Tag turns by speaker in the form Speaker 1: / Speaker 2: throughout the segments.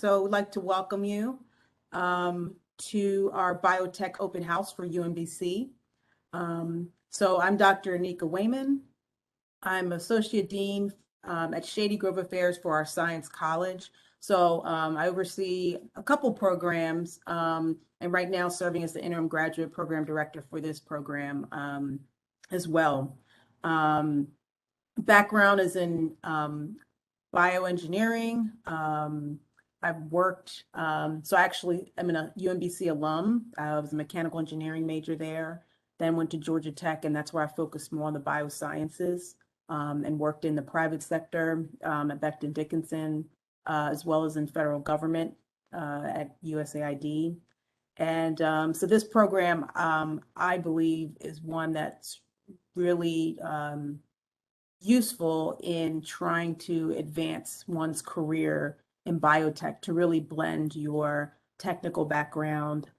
Speaker 1: So I'd like to welcome you to our Biotech Open House for UMBC. So I'm Dr. Anika Wayman. I'm Associate Dean at Shady Grove Affairs for our Science College. So I oversee a couple programs and right now serving as the Interim Graduate Program Director for this program as well. Background is in bioengineering. I've worked, so actually I'm a UMBC alum. I was a mechanical engineering major there, then went to Georgia Tech, and that's where I focused more on the biosciences and worked in the private sector at Becton Dickinson, as well as in federal government at USAID. And so this program, I believe, is one that's really useful in trying to advance one's career in biotech, to really blend your technical background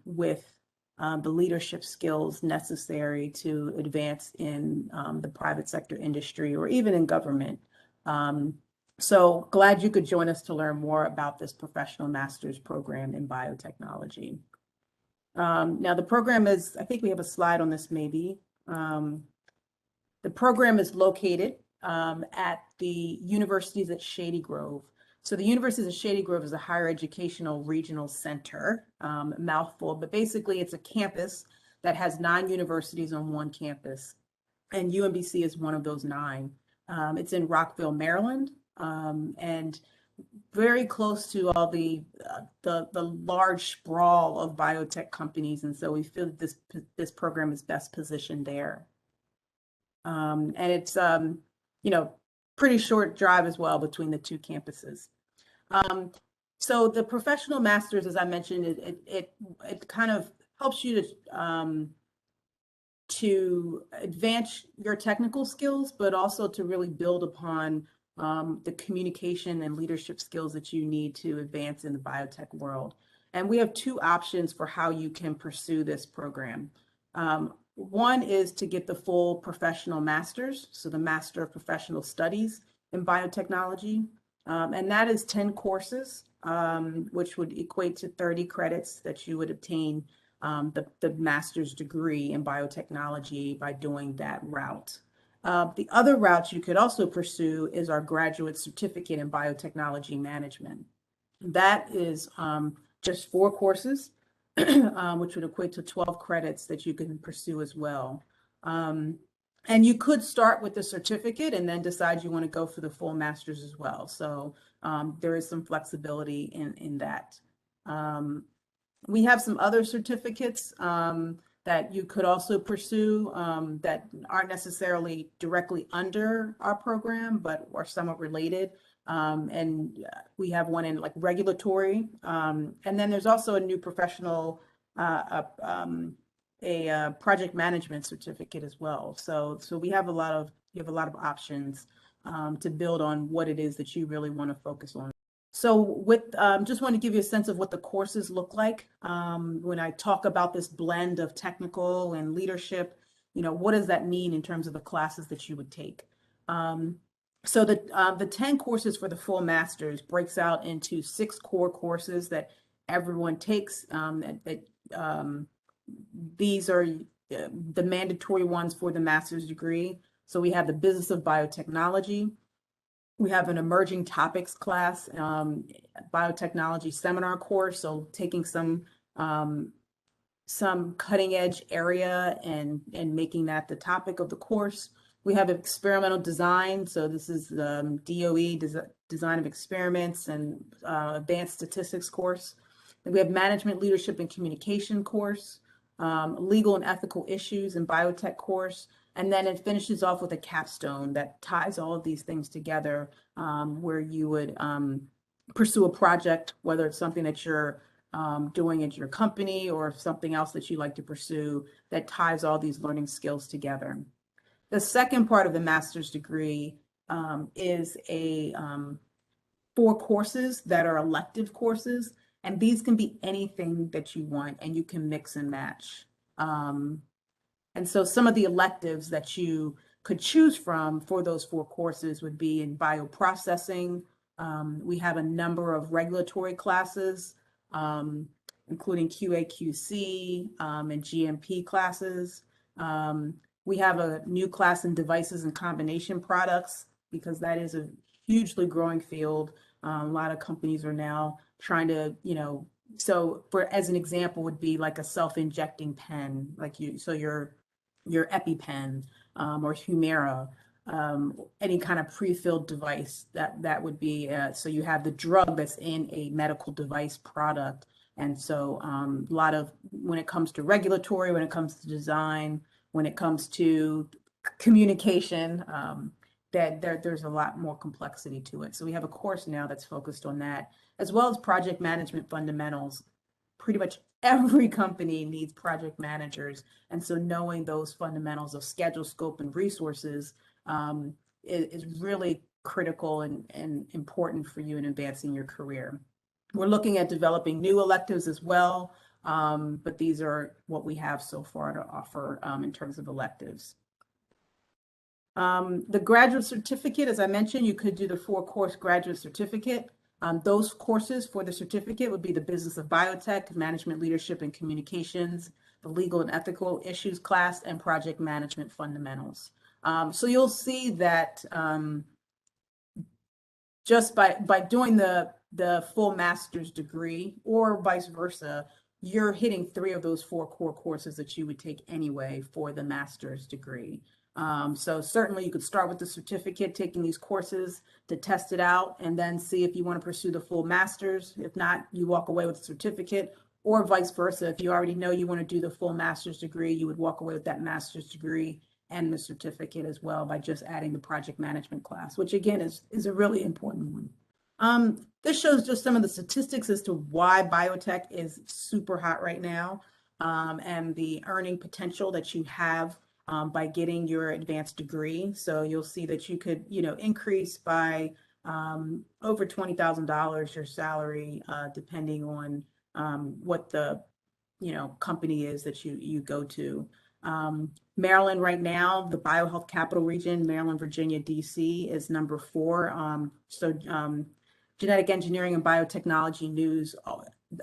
Speaker 1: with the leadership skills necessary to advance in the private sector industry or even in government. So glad you could join us to learn more about this professional master's program in biotechnology. Now the program is, I think we have a slide on this maybe. The program is located at the universities at Shady Grove. So the Universities of Shady Grove is a higher educational regional center, mouthful, but basically it's a campus that has 9 universities on one campus, and UMBC is one of those 9. It's in Rockville, Maryland, and very close to all the large sprawl of biotech companies, and so we feel that this program is best positioned there. And it's pretty short drive as well between the 2 campuses. So the professional master's, as I mentioned, it kind of helps you to advance your technical skills, but also to really build upon the communication and leadership skills that you need to advance in the biotech world. And we have 2 options for how you can pursue this program. One is to get the full professional master's, so the Master of Professional Studies in Biotechnology. And that is 10 courses, which would equate to 30 credits that you would obtain the master's degree in biotechnology by doing that route. The other route you could also pursue is our graduate certificate in biotechnology management. That is just 4 courses, which would equate to 12 credits that you can pursue as well. And you could start with the certificate and then decide you want to go for the full master's as well. So there is some flexibility in that. We have some other certificates that you could also pursue that aren't necessarily directly under our program, but are somewhat related. And we have one in like regulatory. And then there's also a new professional a project management certificate as well. So we have a lot of options to build on what it is that you really want to focus on. So with just want to give you a sense of what the courses look like. When I talk about this blend of technical and leadership, what does that mean in terms of the classes that you would take? So the 10 courses for the full master's breaks out into 6 core courses that everyone takes. These are the mandatory ones for the master's degree. So we have the Business of Biotechnology. We have an Emerging Topics class, biotechnology seminar course. So taking some cutting edge area and making that the topic of the course. We have experimental design. So this is the DOE, design of experiments, and advanced statistics course. And we have management, leadership, and communication course, legal and ethical issues and biotech course. And then it finishes off with a capstone that ties all of these things together, where you would pursue a project, whether it's something that you're doing at your company or something else that you like to pursue that ties all these learning skills together. The second part of the master's degree is 4 courses that are elective courses, and these can be anything that you want, and you can mix and match. And so some of the electives that you could choose from for those 4 courses would be in bioprocessing, We have a number of regulatory classes, including QA/QC and GMP classes. We have a new class in devices and combination products because that is a hugely growing field. A lot of companies are now trying to, so for as an example would be like a self-injecting pen, like your EpiPen or Humira, any kind of pre-filled device that would be. So you have the drug that's in a medical device product, and so a lot of when it comes to regulatory, when it comes to design, when it comes to communication, that there's a lot more complexity to it. So we have a course now that's focused on that, as well as project management fundamentals. Pretty much every company needs project managers. And so knowing those fundamentals of schedule, scope, and resources is really critical and important for you in advancing your career. We're looking at developing new electives as well, but these are what we have so far to offer in terms of electives. The graduate certificate, as I mentioned, you could do the 4-course graduate certificate. Those courses for the certificate would be the Business of Biotech, Management, Leadership, and Communications, the Legal and Ethical Issues class, and Project Management Fundamentals. So you'll see that just by doing the full master's degree or vice versa, you're hitting 3 of those 4 core courses that you would take anyway for the master's degree. So certainly you could start with the certificate, taking these courses to test it out and then see if you want to pursue the full master's. If not, you walk away with a certificate, or vice versa. If you already know you want to do the full master's degree, you would walk away with that master's degree and the certificate as well by just adding the project management class, which again is a really important one. This shows just some of the statistics as to why biotech is super hot right now, and the earning potential that you have by getting your advanced degree. So you'll see that you could, increase by over $20,000 your salary, depending on what the, company is that you go to. Maryland right now, the biohealth capital region, Maryland, Virginia, DC is number 4. Genetic engineering and biotechnology news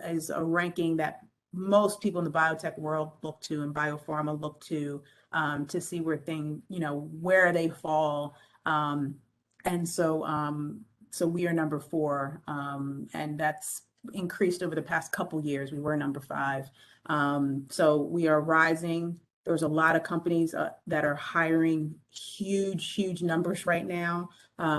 Speaker 1: is a ranking that most people in the biotech world look to, and biopharma look to see where they fall. And so we are number 4, and that's increased over the past couple years. We were number 5. So we are rising. There's a lot of companies that are hiring huge numbers right now.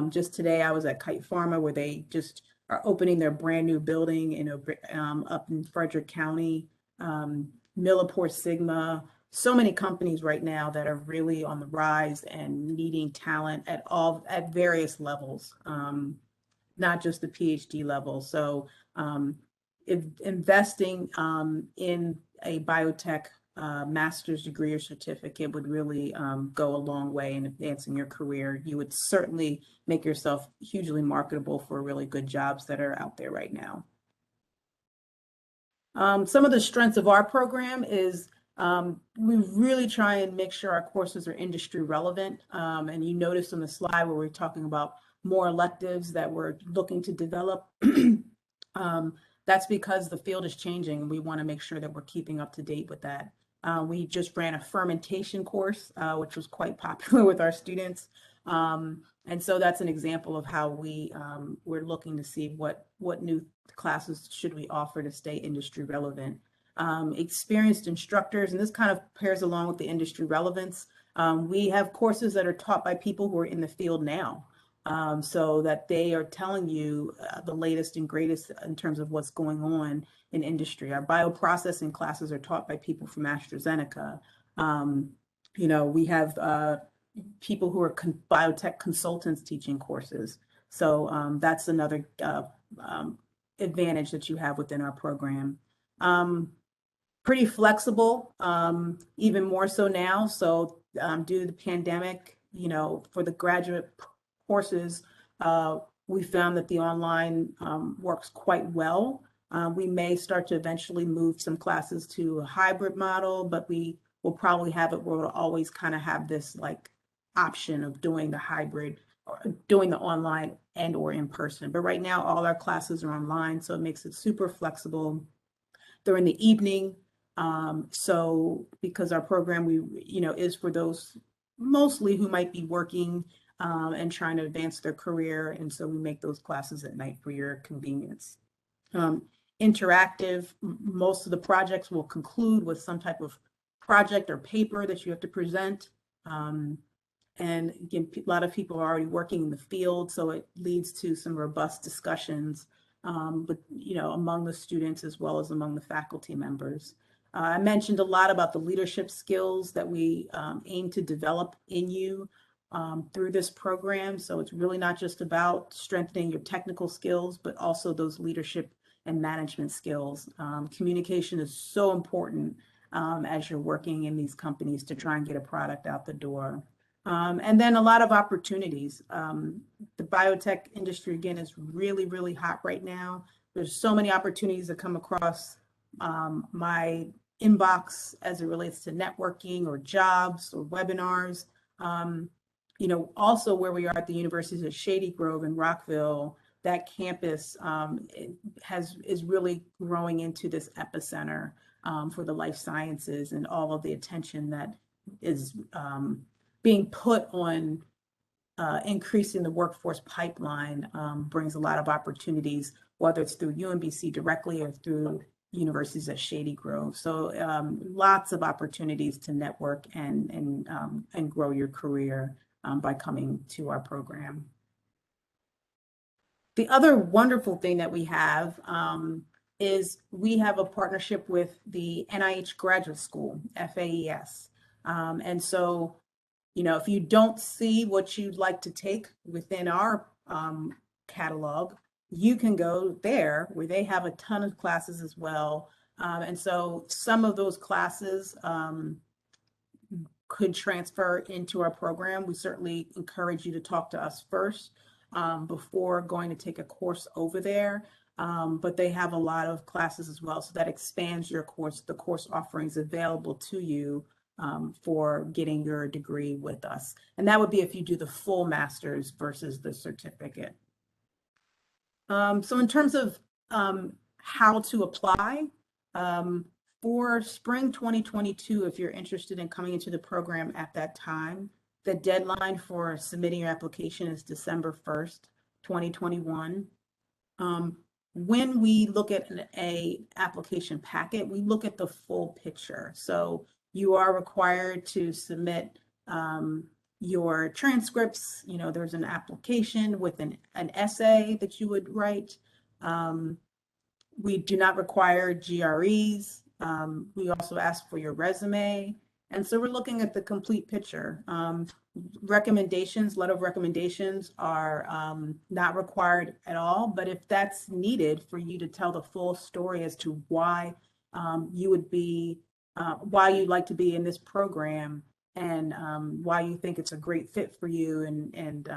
Speaker 1: Just today, I was at Kite Pharma, where they just are opening their brand new building up in Frederick County. Millipore Sigma, so many companies right now that are really on the rise and needing talent at various levels, not just the PhD level. So investing in a biotech master's degree or certificate would really go a long way in advancing your career. You would certainly make yourself hugely marketable for really good jobs that are out there right now. Some of the strengths of our program is we really try and make sure our courses are industry relevant. And you notice on the slide where we're talking about more electives that we're looking to develop. That's because the field is changing, and we want to make sure that we're keeping up to date with that. We just ran a fermentation course, which was quite popular with our students. And so that's an example of how we're looking to see what new classes should we offer to stay industry relevant. Experienced instructors, and this kind of pairs along with the industry relevance. We have courses that are taught by people who are in the field now, so that they are telling you the latest and greatest in terms of what's going on in industry. Our bioprocessing classes are taught by people from AstraZeneca. We have people who are biotech consultants teaching courses. So that's another advantage that you have within our program. Pretty flexible, even more so now. So due to the pandemic, for the graduate courses, we found that the online works quite well. We may start to eventually move some classes to a hybrid model, but we will probably have it where we'll always kind of have this like option of doing the hybrid doing the online and or in person. But right now, all our classes are online, so it makes it super flexible. They're in the evening. So because our program, is for those mostly who might be working and trying to advance their career. And so we make those classes at night for your convenience. Interactive, most of the projects will conclude with some type of project or paper that you have to present. And again, a lot of people are already working in the field, so it leads to some robust discussions, but among the students as well as among the faculty members. I mentioned a lot about the leadership skills that we aim to develop in you through this program. So it's really not just about strengthening your technical skills, but also those leadership and management skills. Communication is so important as you're working in these companies to try and get a product out the door. And then a lot of opportunities. The biotech industry, again, is really, really hot right now. There's so many opportunities that come across my inbox as it relates to networking or jobs or webinars. Also where we are at the Universities of Shady Grove in Rockville, that campus is really growing into this epicenter for the life sciences, and all of the attention that is being put on increasing the workforce pipeline brings a lot of opportunities, whether it's through UMBC directly or through universities at Shady Grove. So lots of opportunities to network and grow your career by coming to our program. The other wonderful thing that we have is we have a partnership with the NIH Graduate School, FAES. And so if you don't see what you'd like to take within our catalog, you can go there where they have a ton of classes as well. And so some of those classes could transfer into our program. We certainly encourage you to talk to us first before going to take a course over there. But they have a lot of classes as well. So that expands your course, the course offerings available to you for getting your degree with us. And that would be if you do the full master's versus the certificate. So in terms of how to apply, for spring 2022, if you're interested in coming into the program at that time, the deadline for submitting your application is December 1st, 2021. When we look at an application packet, we look at the full picture. So you are required to submit your transcripts. There's an application with an essay that you would write. We do not require GREs. We also ask for your resume. And so we're looking at the complete picture. Recommendations, letter of recommendations are not required at all, but if that's needed for you to tell the full story as to why you would be, why you'd like to be in this program, and why you think it's a great fit for you, and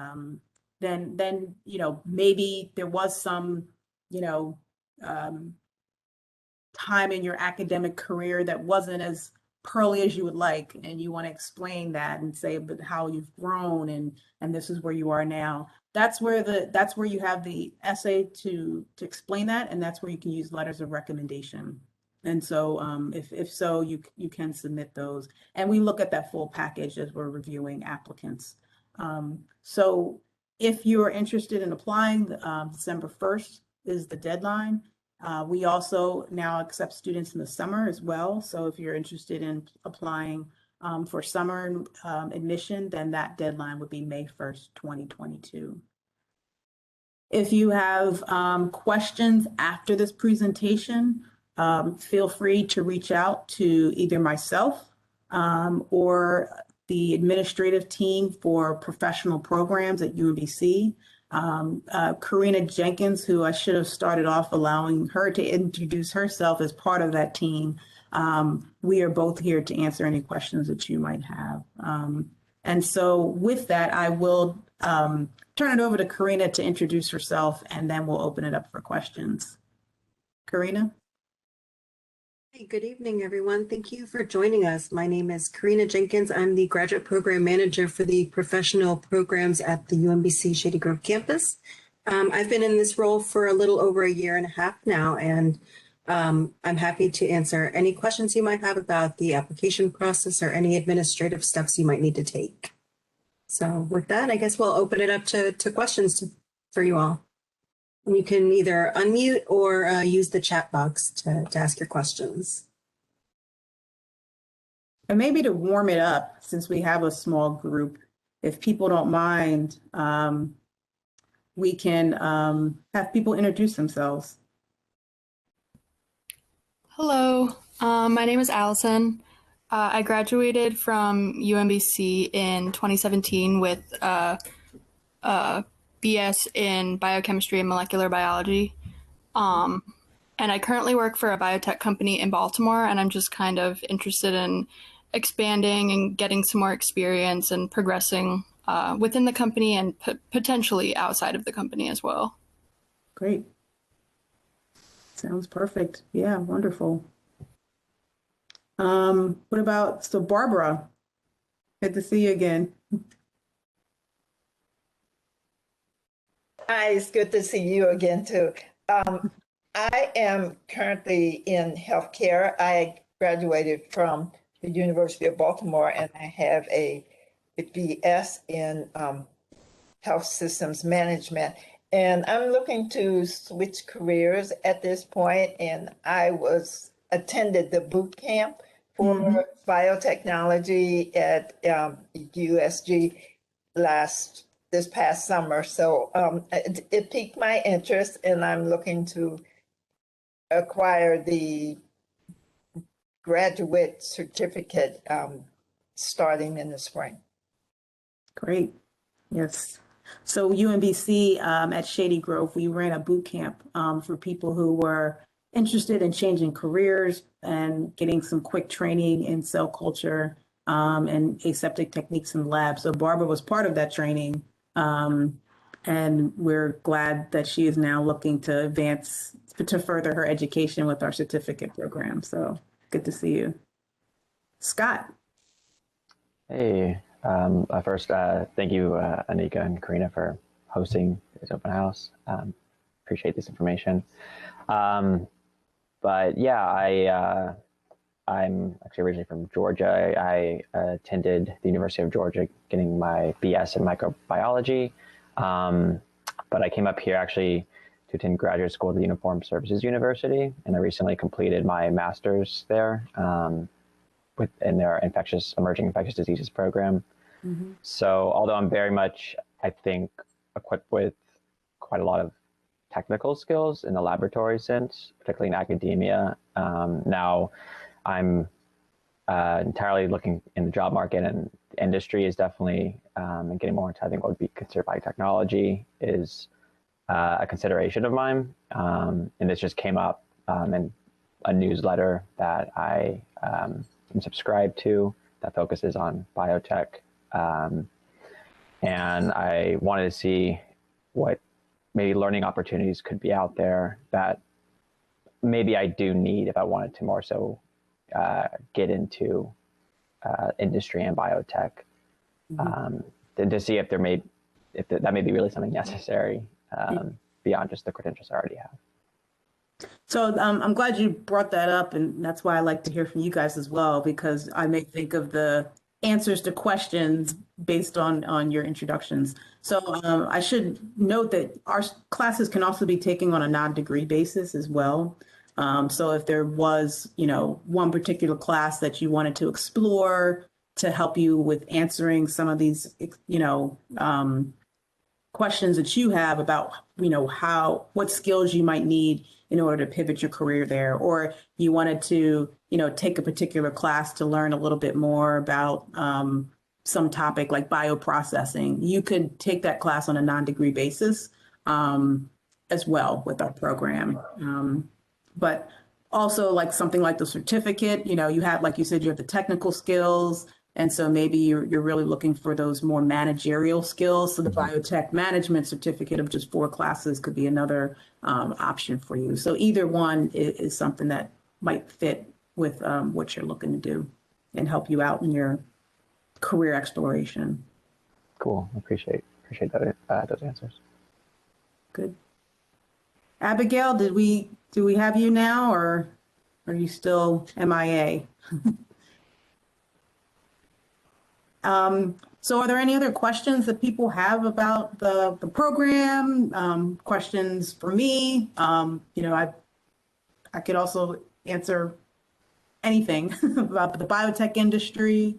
Speaker 1: then maybe there was some time in your academic career that wasn't as pearly as you would like, and you want to explain that and say but how you've grown and this is where you are now. That's where you have the essay to explain that, and that's where you can use letters of recommendation. And so if so, you can submit those, and we look at that full package as we're reviewing applicants. So if you're interested in applying, December 1st is the deadline. We also now accept students in the summer as well. So if you're interested in applying for summer admission, then that deadline would be May 1st, 2022. If you have questions after this presentation, feel free to reach out to either myself or the administrative team for professional programs at UMBC. Karina Jenkins, who I should have started off allowing her to introduce herself as part of that team. We are both here to answer any questions that you might have. And so with that, I will turn it over to Karina to introduce herself, and then we'll open it up for questions. Karina?
Speaker 2: Hey, good evening, everyone. Thank you for joining us. My name is Karina Jenkins. I'm the Graduate Program Manager for the Professional Programs at the UMBC Shady Grove campus. I've been in this role for a little over a year and a half now, and I'm happy to answer any questions you might have about the application process or any administrative steps you might need to take. So with that, I guess we'll open it up to questions for you all. You can either unmute or use the chat box to ask your questions.
Speaker 1: And maybe to warm it up, since we have a small group, if people don't mind, we can have people introduce themselves.
Speaker 3: Hello, my name is Allison. I graduated from UMBC in 2017 with BS in biochemistry and molecular biology. And I currently work for a biotech company in Baltimore, and I'm just kind of interested in expanding and getting some more experience and progressing within the company and potentially outside of the company as well.
Speaker 1: Great. Sounds perfect. Yeah, wonderful. What about, so Barbara, good to see you again.
Speaker 4: Hi, it's good to see you again too. I am currently in healthcare. I graduated from the University of Baltimore and I have a BS in health systems management. And I'm looking to switch careers at this point. And I attended the boot camp for biotechnology at USG this past summer. So it piqued my interest and I'm looking to acquire the graduate certificate starting in the spring.
Speaker 1: Great. Yes. So UMBC at Shady Grove, we ran a boot camp for people who were interested in changing careers and getting some quick training in cell culture and aseptic techniques in the lab. So Barbara was part of that training. And we're glad that she is now looking to advance, to further her education with our certificate program. So good to see you. Scott.
Speaker 5: Hey, first, thank you, Anika and Karina, for hosting this open house. Appreciate this information. But yeah, I'm actually originally from Georgia. I attended the University of Georgia getting my BS in microbiology. But I came up here actually to attend graduate school at the Uniformed Services University, and I recently completed my master's there in their emerging infectious diseases program. So although I'm very much, I think, equipped with quite a lot of technical skills in the laboratory sense, particularly in academia, now I'm entirely looking in the job market, and the industry is definitely getting more into, I think, what would be considered biotechnology is a consideration of mine. And this just came up in a newsletter that I am subscribed to that focuses on biotech. And I wanted to see what maybe learning opportunities could be out there that maybe I do need if I wanted to more so get into industry and biotech, to see if that may be really something necessary beyond just the credentials I already have.
Speaker 1: So I'm glad you brought that up, and that's why I like to hear from you guys as well, because I may think of the answers to questions based on your introductions. So I should note that our classes can also be taken on a non-degree basis as well. So if there was, one particular class that you wanted to explore to help you with answering some of these, questions that you have about, what skills you might need in order to pivot your career there, or you wanted to, take a particular class to learn a little bit more about some topic like bioprocessing, you could take that class on a non-degree basis as well with our program. But also like something like the certificate, you have, like you said, you have the technical skills. And so maybe you're really looking for those more managerial skills. So the biotech management certificate of just 4 classes could be another option for you. So either one is something that might fit with what you're looking to do and help you out in your career exploration.
Speaker 5: Cool. Appreciate those answers.
Speaker 1: Good. Abigail, do we have you now, or are you still MIA? So are there any other questions that people have about the program? Questions for me? I could also answer anything about the biotech industry.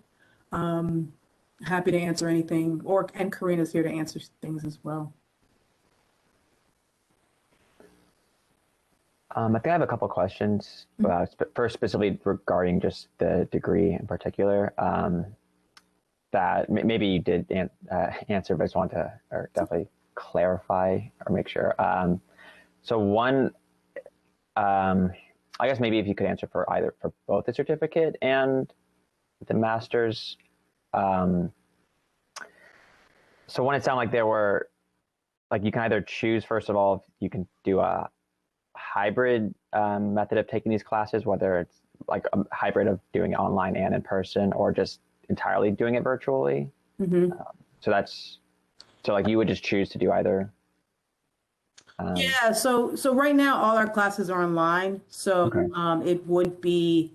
Speaker 1: Happy to answer anything, and Karina's here to answer things as well.
Speaker 5: I think I have a couple questions. First, specifically regarding just the degree in particular. That maybe you did answer, but I just want to definitely clarify or make sure. So one, I guess maybe if you could answer for both the certificate and the master's. So one, it sounded like there were, like, you can either choose, first of all, if you can do a hybrid method of taking these classes, whether it's like a hybrid of doing it online and in person, or just entirely doing it virtually.
Speaker 1: Mm-hmm.
Speaker 5: So like you would just choose to do either.
Speaker 1: Yeah, so right now all our classes are online, so
Speaker 5: Okay.
Speaker 1: it would be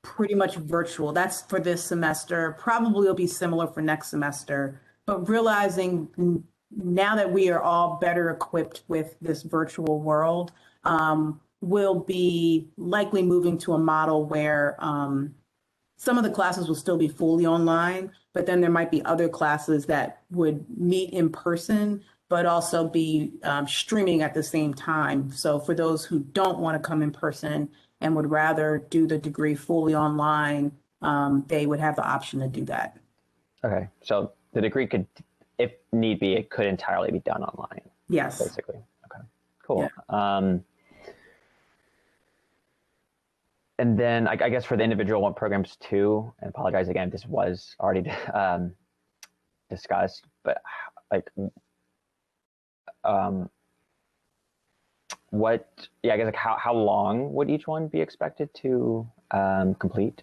Speaker 1: pretty much virtual. That's for this semester. Probably will be similar for next semester, but realizing now that we are all better equipped with this virtual world, we'll be likely moving to a model where some of the classes will still be fully online, but then there might be other classes that would meet in person, but also be streaming at the same time. So for those who don't want to come in person and would rather do the degree fully online, they would have the option to do that.
Speaker 5: Okay, so the degree could, if need be, it could entirely be done online.
Speaker 1: Yes.
Speaker 5: Basically. Okay, cool.
Speaker 1: Yeah.
Speaker 5: And then I guess for the individual one programs too, and apologize again if this was already discussed, but like I guess like how long would each one be expected to complete?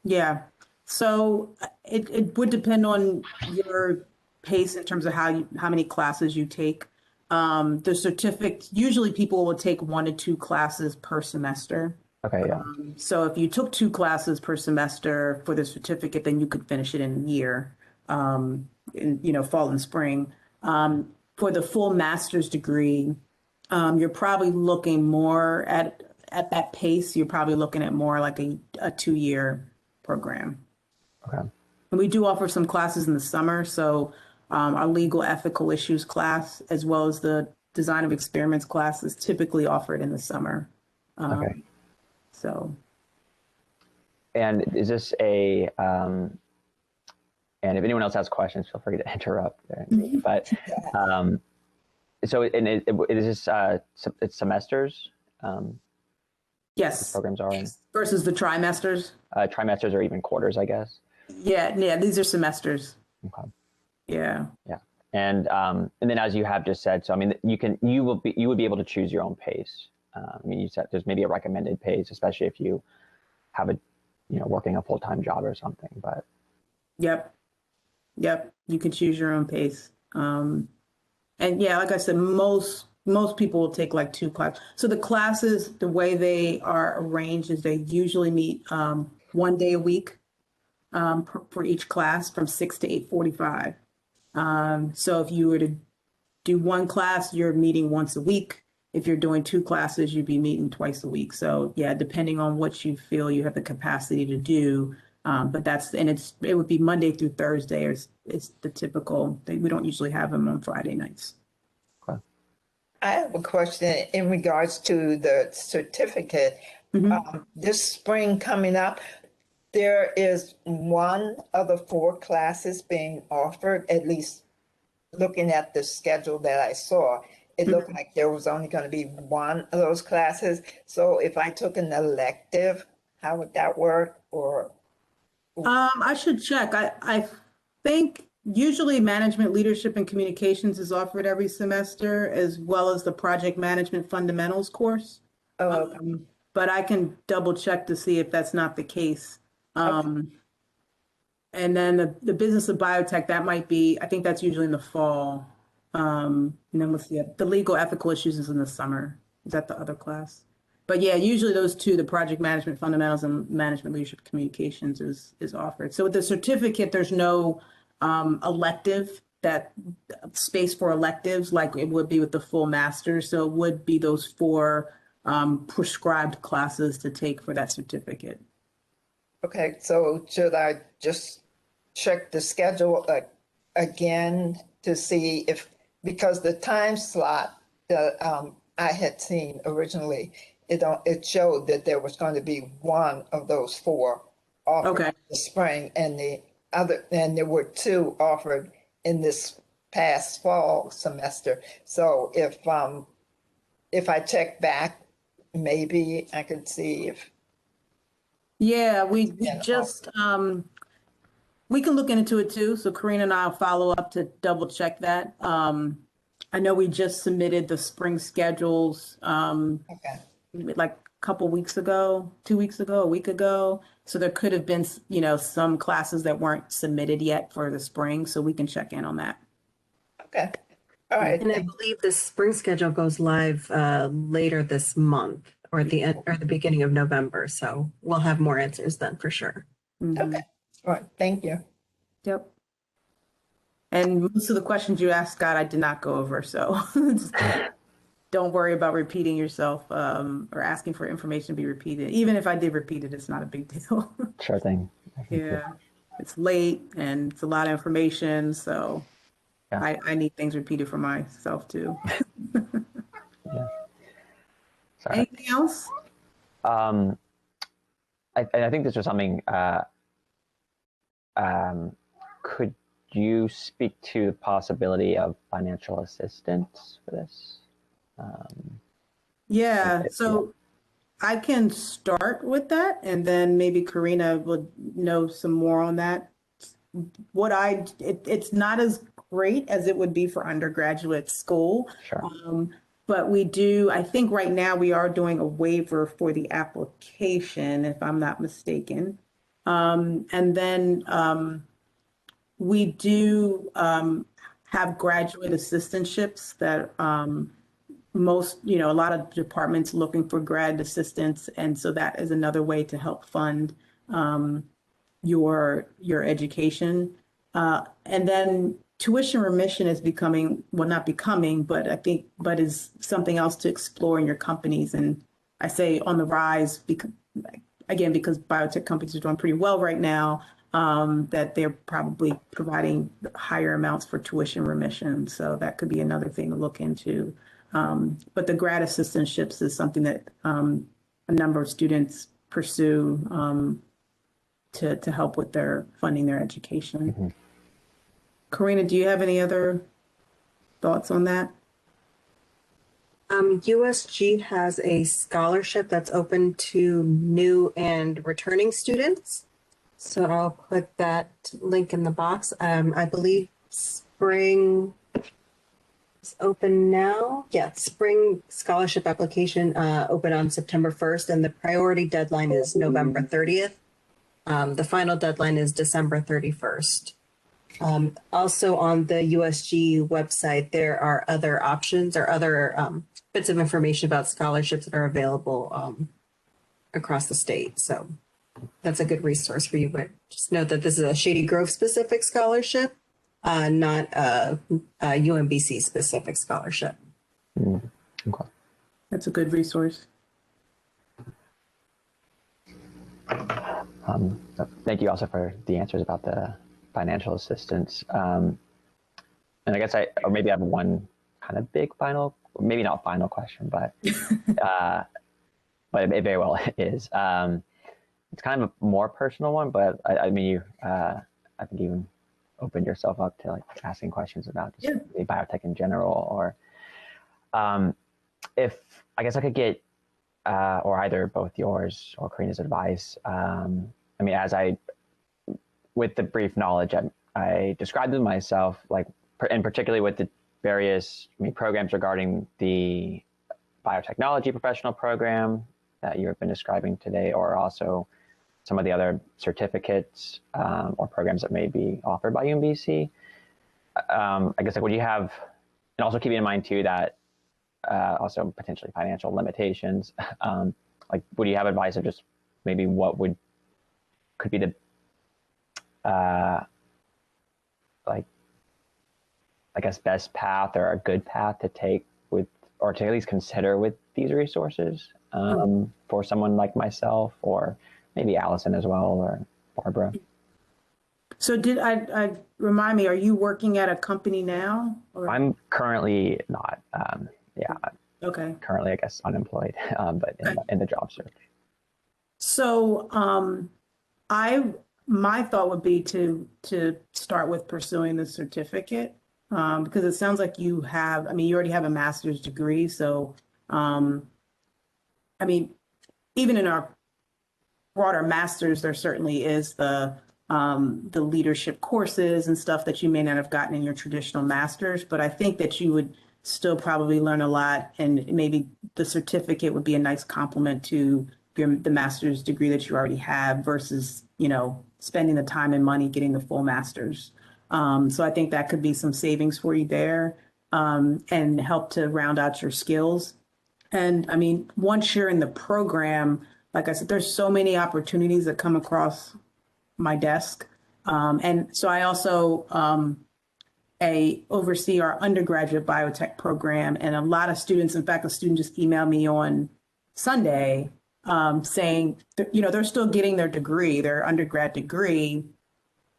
Speaker 1: Yeah. So it would depend on your pace in terms of how many classes you take. The certificate, usually people will take 1 to 2 classes per semester.
Speaker 5: Okay, yeah.
Speaker 1: So if you took 2 classes per semester for the certificate, then you could finish it in a year, in fall and spring. For the full master's degree, you're probably looking more at that pace. You're probably looking at more like a 2-year program.
Speaker 5: Okay.
Speaker 1: And we do offer some classes in the summer. So our legal ethical issues class, as well as the design of experiments class, is typically offered in the summer.
Speaker 5: Okay.
Speaker 1: So.
Speaker 5: And is this and if anyone else has questions, feel free to interrupt. But so it is this it's semesters?
Speaker 1: Yes.
Speaker 5: Programs are in
Speaker 1: versus the trimesters.
Speaker 5: Trimesters or even quarters, I guess.
Speaker 1: Yeah. These are semesters.
Speaker 5: Okay.
Speaker 1: Yeah.
Speaker 5: Yeah. And then as you have just said, so I mean, you would be able to choose your own pace. I mean, you said there's maybe a recommended pace, especially if you have working a full-time job or something. But
Speaker 1: Yep. You can choose your own pace. And yeah, like I said, most people will take like 2 classes. So the classes, the way they are arranged is they usually meet 1 day a week for each class from 6 to 8:45. So if you were to do 1 class, you're meeting once a week. If you're doing 2 classes, you'd be meeting twice a week. So yeah, depending on what you feel you have the capacity to do. But it would be Monday through Thursday is the typical thing. We don't usually have them on Friday nights.
Speaker 5: okay.
Speaker 4: I have a question in regards to the certificate. This spring coming up, there is 1 of the 4 classes being offered, at least looking at the schedule that I saw. It looked like there was only going to be 1 of those classes. So if I took an elective, how would that work? Or
Speaker 1: I should check. I think usually management, leadership, and communications is offered every semester, as well as the project management fundamentals course. but I can double check to see if that's not the case. And then the business of biotech, that might be, I think that's usually in the fall. And then let's see, the legal ethical issues is in the summer. Is that the other class? But yeah, usually those two, the project management fundamentals and management leadership communications is offered. So with the certificate, there's no elective that space for electives like it would be with the full master. So it would be those four prescribed classes to take for that certificate.
Speaker 4: Okay, so should I just check the schedule again to see if, because the time slot that I had seen originally, it showed that there was going to be one of those four offered in the spring, and there were two offered in this past fall semester. So if I check back, maybe I could see if.
Speaker 1: Yeah, we just we can look into it too. So Karina and I'll follow up to double check that. I know we just submitted the spring schedules like a couple weeks ago, 2 weeks ago, a week ago. So there could have been, some classes that weren't submitted yet for the spring. So we can check in on that.
Speaker 4: Okay. All right.
Speaker 2: And I believe the spring schedule goes live later this month or the end or the beginning of November. So we'll have more answers then for sure.
Speaker 4: Okay. All right. Thank you.
Speaker 1: Yep. And most of the questions you asked, Scott, I did not go over. So don't worry about repeating yourself or asking for information to be repeated. Even if I did repeat it, it's not a big deal.
Speaker 5: Sure thing.
Speaker 1: Yeah. It's late and it's a lot of information. So
Speaker 5: Yeah.
Speaker 1: I need things repeated for myself too.
Speaker 5: Yeah. Sorry.
Speaker 1: Anything else?
Speaker 5: I think this was something. Could you speak to the possibility of financial assistance for this?
Speaker 1: Yeah. So I can start with that, and then maybe Karina would know some more on that. It's not as great as it would be for undergraduate school.
Speaker 5: Sure.
Speaker 1: But we do, I think right now we are doing a waiver for the application, if I'm not mistaken. And then we do have graduate assistantships that a lot of departments looking for grad assistants. And so that is another way to help fund your education. And then tuition remission is becoming, well, not becoming, but is something else to explore in your companies. And I say on the rise because biotech companies are doing pretty well right now, that they're probably providing higher amounts for tuition remission. So that could be another thing to look into. But the grad assistantships is something that a number of students pursue to help with their funding their education. Mm-hmm. Karina, do you have any other thoughts on that?
Speaker 2: USG has a scholarship that's open to new and returning students. So I'll put that link in the box. I believe spring is open now. Yeah, spring scholarship application open on September 1st, and the priority deadline is November 30th. The final deadline is December 31st. Also on the USG website, there are other options or other bits of information about scholarships that are available across the state. So that's a good resource for you, but just note that this is a Shady Grove specific scholarship, not a UMBC specific scholarship.
Speaker 5: Okay.
Speaker 1: That's a good resource.
Speaker 5: Thank you also for the answers about the financial assistance. And I guess maybe I have one kind of big final, maybe not final question, but it very well is. It's kind of a more personal one, but I mean, I think you even opened yourself up to like asking questions about just the biotech in general, or if I guess I could get, or either both yours or Karina's advice. I mean, with the brief knowledge I described to myself, like, and particularly with the various programs regarding the biotechnology professional program that you've been describing today, or also some of the other certificates or programs that may be offered by UMBC? I guess, like, would you have, and also keeping in mind too that also potentially financial limitations, like, would you have advice of just maybe what could be the like, I guess, best path or a good path to take with, or to at least consider with these resources for someone like myself, or maybe Allison as well, or Barbara?
Speaker 1: So I remind me, are you working at a company now? Or?
Speaker 5: I'm currently not.
Speaker 1: Okay.
Speaker 5: Currently, I guess, unemployed, but in the job search.
Speaker 1: So my thought would be to start with pursuing the certificate, because it sounds like you already have a master's degree. So, even in our broader masters, there certainly is the leadership courses and stuff that you may not have gotten in your traditional masters, but I think that you would still probably learn a lot, and maybe the certificate would be a nice complement to the master's degree that you already have versus, spending the time and money getting the full master's. So I think that could be some savings for you there, and help to round out your skills. And once you're in the program, like I said, there's so many opportunities that come across my desk. And so I also oversee our undergraduate biotech program. And a lot of students, in fact, a student just emailed me on Sunday saying, they're still getting their degree, their undergrad degree,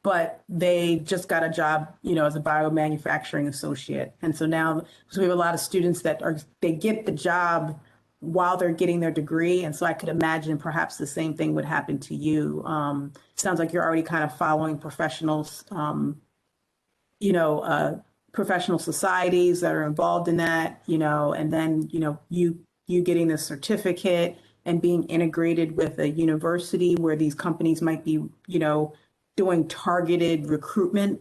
Speaker 1: but they just got a job, as a biomanufacturing associate. And so now, we have a lot of students they get the job while they're getting their degree. And so I could imagine perhaps the same thing would happen to you. Sounds like you're already kind of following professionals, professional societies that are involved in that, and then, you getting the certificate and being integrated with a university where these companies might be, doing targeted recruitment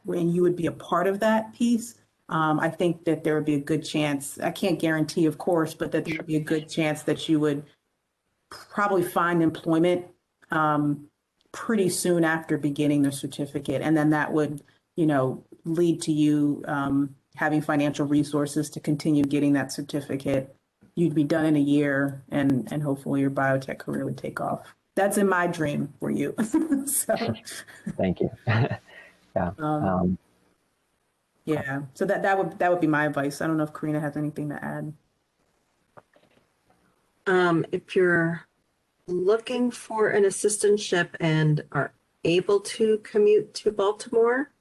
Speaker 1: when you would be a part of that piece. I think that there would be a good chance, I can't guarantee, of course, but that there would be a good chance that you would probably find employment pretty soon after beginning the certificate. And then that would, lead to you having financial resources to continue getting that certificate. You'd be done in a year, and hopefully your biotech career would take off. That's in my dream for you. So,
Speaker 5: Thank you. Yeah.
Speaker 1: Yeah. So that would be my advice. I don't know if Karina has anything to add.
Speaker 2: If you're looking for an assistantship and are able to commute to Baltimore,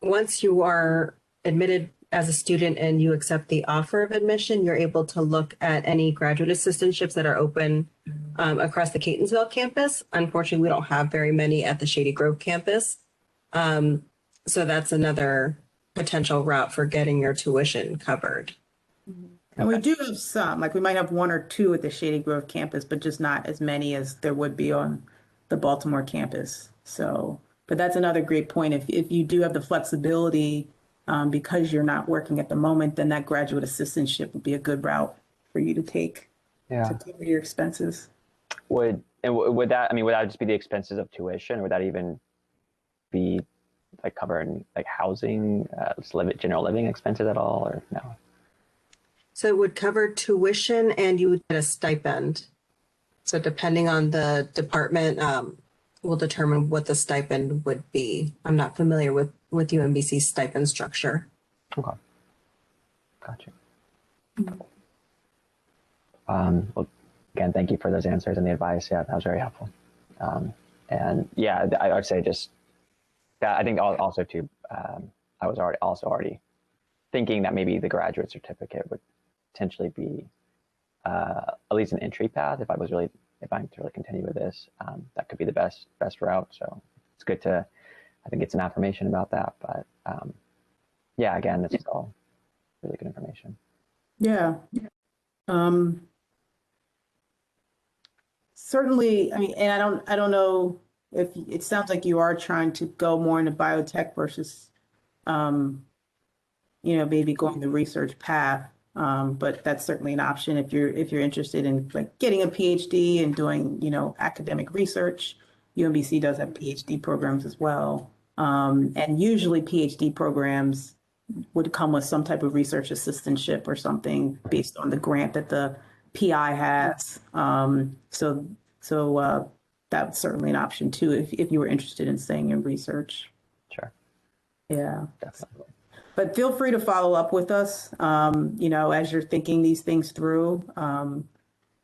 Speaker 2: once you are admitted as a student and you accept the offer of admission, you're able to look at any graduate assistantships that are open across the Catonsville campus. Unfortunately, we don't have very many at the Shady Grove campus. So that's another potential route for getting your tuition covered.
Speaker 1: And we do have some, like we might have one or two at the Shady Grove campus, but just not as many as there would be on the Baltimore campus. So, but that's another great point. If you do have the flexibility, because you're not working at the moment, then that graduate assistantship would be a good route for you to take to cover your expenses.
Speaker 5: Would that just be the expenses of tuition, or would that even be like covering like housing, general living expenses at all, or no?
Speaker 2: So it would cover tuition and you would get a stipend. So depending on the department, will determine what the stipend would be. I'm not familiar with UMBC's stipend structure.
Speaker 5: Okay. Gotcha. Well, again, thank you for those answers and the advice. Yeah, that was very helpful. And yeah, I would say just that I think also too, I was already thinking that maybe the graduate certificate would potentially be at least an entry path if I'm to really continue with this. That could be the best route. So it's good to, I think, get some affirmation about that. But yeah, again, this is all really good information.
Speaker 1: Yeah. Certainly, and I don't know if it sounds like you are trying to go more into biotech versus, maybe going the research path. But that's certainly an option if you're interested in like getting a PhD and doing, academic research. UMBC does have PhD programs as well. And usually PhD programs would come with some type of research assistantship or something based on the grant that the PI has. So that's certainly an option too if you were interested in staying in research.
Speaker 5: Sure.
Speaker 1: Yeah.
Speaker 5: Definitely.
Speaker 1: But feel free to follow up with us, as you're thinking these things through,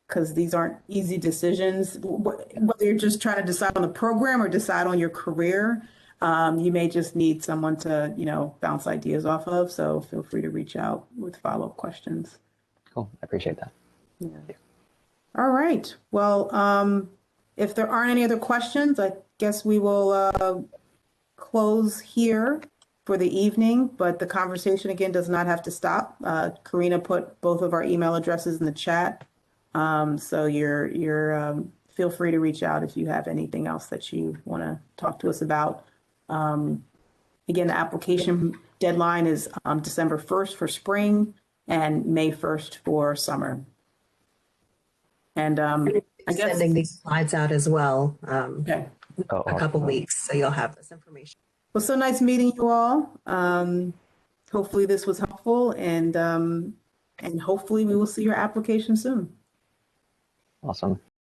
Speaker 1: because these aren't easy decisions. Whether you're just trying to decide on the program or decide on your career, you may just need someone to, bounce ideas off of. So feel free to reach out with follow-up questions.
Speaker 5: Cool. I appreciate that.
Speaker 1: Yeah. All right. Well, if there aren't any other questions, I guess we will close here for the evening, but the conversation again does not have to stop. Karina put both of our email addresses in the chat. So you're feel free to reach out if you have anything else that you want to talk to us about. Again, the application deadline is December 1st for spring and May 1st for summer. And I guess
Speaker 2: Sending these slides out as well,
Speaker 1: okay.
Speaker 2: a couple weeks, so you'll have this information.
Speaker 1: Well, so nice meeting you all. Hopefully this was helpful, and hopefully we will see your application soon.
Speaker 5: Awesome.